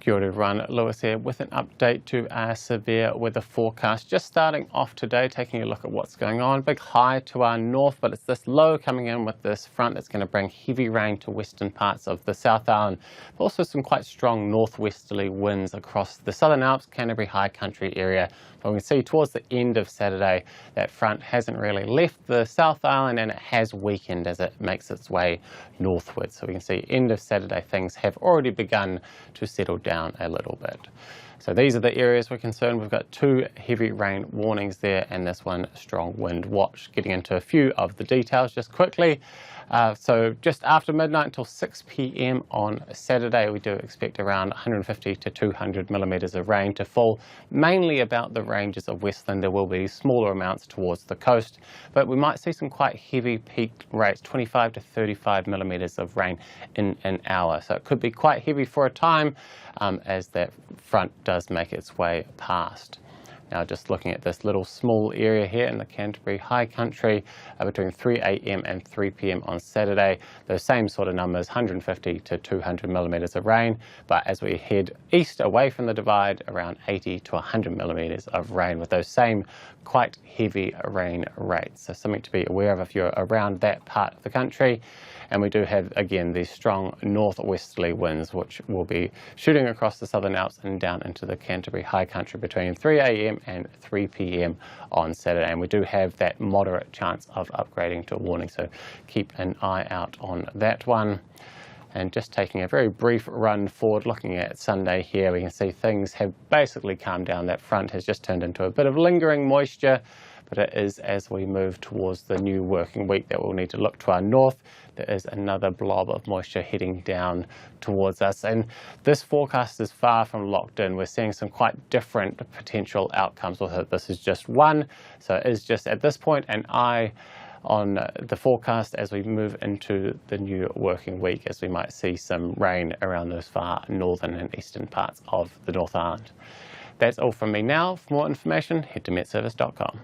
Kia ora everyone, Lewis here with an update to our severe weather forecast. Just starting off today, taking a look at what's going on. Big high to our north, but it's this low coming in with this front that's going to bring heavy rain to western parts of the South Island. Also some quite strong northwesterly winds across the Southern Alps, Canterbury High Country area. But we can see towards the end of Saturday, that front hasn't really left the South Island and it has weakened as it makes its way northward. So we can see end of Saturday things have already begun to settle down a little bit. So these are the areas we're concerned. We've got 2 heavy rain warnings there and this one strong wind watch. Getting into a few of the details just quickly. So just after midnight until 6 p.m. on Saturday, we do expect around 150 to 200 millimetres of rain to fall, mainly about the ranges of Westland. There will be smaller amounts towards the coast, but we might see some quite heavy peak rates, 25 to 35 millimetres of rain in an hour. So it could be quite heavy for a time as that front does make its way past. Now just looking at this little small area here in the Canterbury High Country between 3 a.m. and 3 p.m. on Saturday, those same sort of numbers, 150 to 200 millimetres of rain, but as we head east away from the divide, around 80 to 100 millimetres of rain with those same quite heavy rain rates. So something to be aware of if you're around that part of the country. And we do have, again, these strong northwesterly winds, which will be shooting across the Southern Alps and down into the Canterbury High Country between 3 a.m. and 3 p.m. on Saturday. And we do have that moderate chance of upgrading to a warning, so keep an eye out on that one. And just taking a very brief run forward, looking at Sunday here, we can see things have basically calmed down. That front has just turned into a bit of lingering moisture, but it is as we move towards the new working week that we'll need to look to our north. There is another blob of moisture heading down towards us, and this forecast is far from locked in. We're seeing some quite different potential outcomes with it. This is just one, so it is just at this point an eye on the forecast as we move into the new working week, as we might see some rain around those far northern and eastern parts of the North Island. That's all from me now. For more information, head to metservice.com.